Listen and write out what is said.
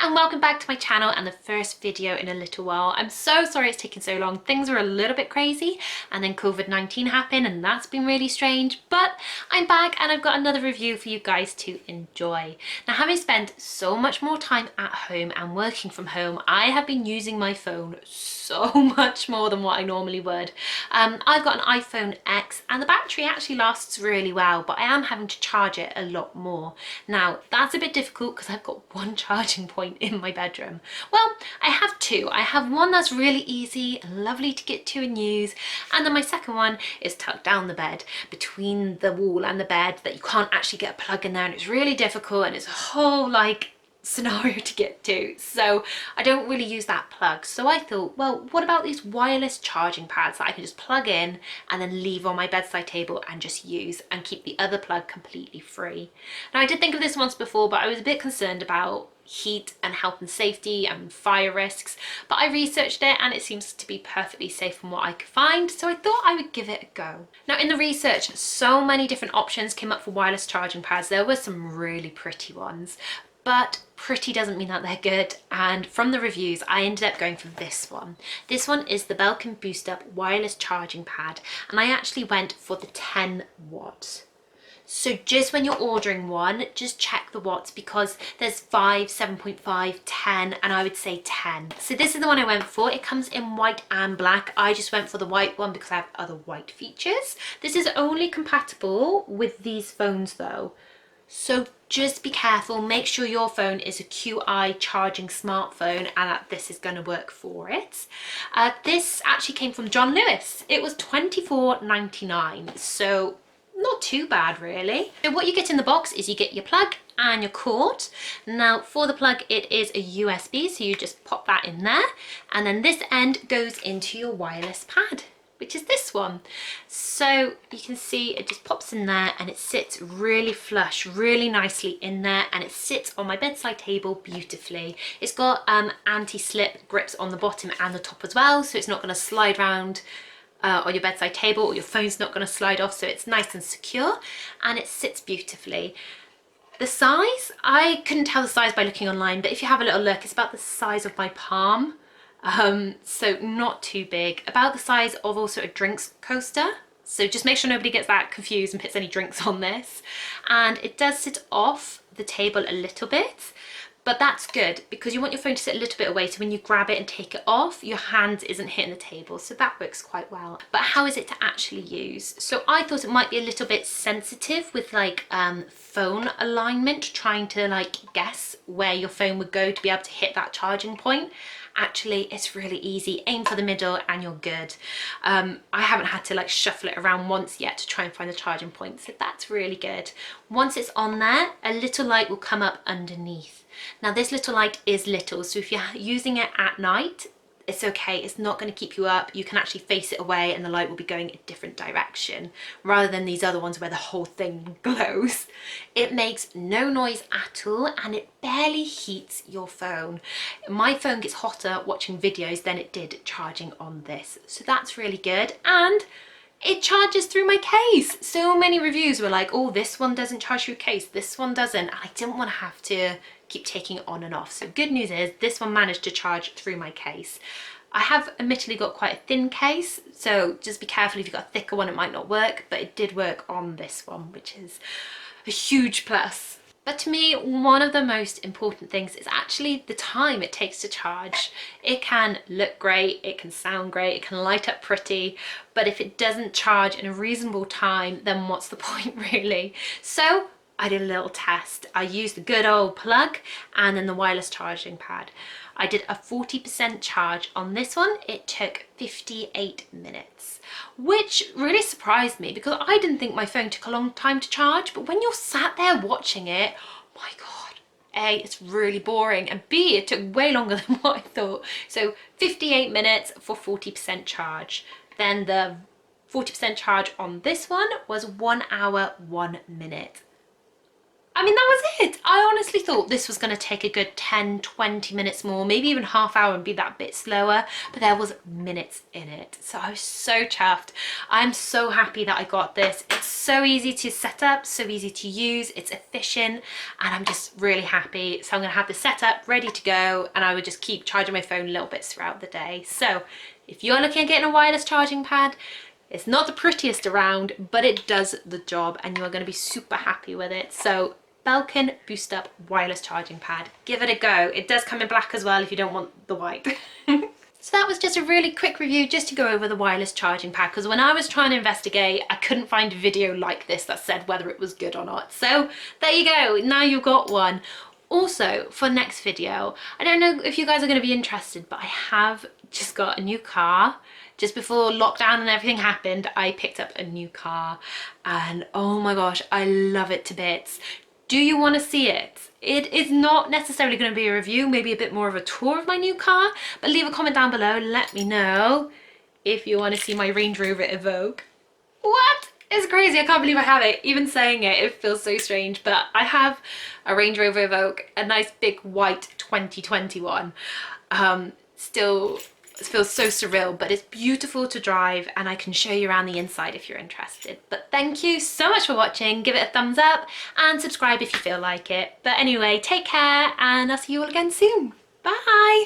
and welcome back to my channel and the first video in a little while. I'm so sorry it's taken so long. Things were a little bit crazy and then COVID-19 happened and that's been really strange, but I'm back and I've got another review for you guys to enjoy. Now, having spent so much more time at home and working from home, I have been using my phone so much more than what I normally would. I've got an iPhone X and the battery actually lasts really well, but I am having to charge it a lot more. Now, that's a bit difficult because I've got one charging point in my bedroom. Well, I have two. I have one that's really easy and lovely to get to and use, and then my second one is tucked down the bed between the wall and the bed that you can't actually get a plug in there, and it's really difficult and it's a whole scenario to get to, so I don't really use that plug. So I thought, well, what about these wireless charging pads that I can just plug in and then leave on my bedside table and just use and keep the other plug completely free. Now, I did think of this once before, but I was a bit concerned about heat and health and safety and fire risks, but I researched it and it seems to be perfectly safe from what I could find, so I thought I would give it a go. Now, in the research, so many different options came up for wireless charging pads. There were some really pretty ones, but pretty doesn't mean that they're good, and from the reviews I ended up going for this one. This one is the Belkin Boost Up wireless charging pad, and I actually went for the 10 watts. So just when you're ordering one, just check the watts, because there's 5, 7.5, 10, and I would say 10. So this is the one I went for. It comes in white and black. I just went for the white one because I have other white features. This is only compatible with these phones though. So just be careful, make sure your phone is a QI charging smartphone and that this is going to work for it. This actually came from John Lewis. It was $24.99, so not too bad really. So what you get in the box is you get your plug and your cord. Now, for the plug, it is a USB, so you just pop that in there, and then this end goes into your wireless pad, which is this one. So you can see it just pops in there and it sits really flush, really nicely in there, and it sits on my bedside table beautifully. It's got anti-slip grips on the bottom and the top as well, so it's not going to slide around on your bedside table, or your phone's not going to slide off, so it's nice and secure and it sits beautifully. The size, I couldn't tell the size by looking online, but if you have a little look, it's about the size of my palm. So not too big, about the size of also a drinks coaster. So just make sure nobody gets that confused and puts any drinks on this. And it does sit off the table a little bit, but that's good because you want your phone to sit a little bit away, so when you grab it and take it off, your hand isn't hitting the table, so that works quite well. But how is it to actually use? So I thought it might be a little bit sensitive with phone alignment, trying to guess where your phone would go to be able to hit that charging point. Actually, it's really easy. Aim for the middle and you're good. I haven't had to shuffle it around once yet to try and find the charging point, so that's really good. Once it's on there, a little light will come up underneath. Now, this little light is little, so if you're using it at night, it's okay, it's not going to keep you up. You can actually face it away and the light will be going a different direction, rather than these other ones where the whole thing glows. It makes no noise at all and it barely heats your phone. My phone gets hotter watching videos than it did charging on this, so that's really good. And it charges through my case. So many reviews were like, oh, this one doesn't charge through case, this one doesn't, and I didn't want to have to keep taking it on and off. So good news is this one managed to charge through my case. I have admittedly got quite a thin case, so just be careful. If you've got a thicker one it might not work, but it did work on this one, which is a huge plus. But to me, one of the most important things is actually the time it takes to charge. It can look great, it can sound great, it can light up pretty, but if it doesn't charge in a reasonable time, then what's the point really? So I did a little test. I used the good old plug and then the wireless charging pad. I did a 40% charge on this one. It took 58 minutes, which really surprised me because I didn't think my phone took a long time to charge, but when you're sat there watching it, my God, A, it's really boring, and B, it took way longer than what I thought. So 58 minutes for 40% charge. Then the 40% charge on this one was 1 hour, 1 minute. I mean, that was it. I honestly thought this was going to take a good 10-20 minutes more, maybe even half hour and be that bit slower, but there was minutes in it. So I was so chuffed. I'm so happy that I got this. It's so easy to set up, so easy to use, it's efficient, and I'm just really happy. So I'm going to have this set up, ready to go, and I would just keep charging my phone little bits throughout the day. So if you're looking at getting a wireless charging pad, it's not the prettiest around, but it does the job and you are going to be super happy with it. So Belkin Boost Up wireless charging pad, give it a go. It does come in black as well if you don't want the white. So that was just a really quick review just to go over the wireless charging pad, because when I was trying to investigate, I couldn't find a video like this that said whether it was good or not. So there you go, now you've got one. Also, for next video, I don't know if you guys are going to be interested, but I have just got a new car. Just before lockdown and everything happened, I picked up a new car and oh my gosh, I love it to bits. Do you want to see it? It is not necessarily going to be a review, maybe a bit more of a tour of my new car, but leave a comment down below, let me know if you want to see my Range Rover Evoque. What? It's crazy, I can't believe I have it. Even saying it, it feels so strange, but I have a Range Rover Evoque, a nice big white 2021. Still, it feels so surreal, but it's beautiful to drive and I can show you around the inside if you're interested. But thank you so much for watching, give it a thumbs up and subscribe if you feel like it. But anyway, take care and I'll see you all again soon. Bye!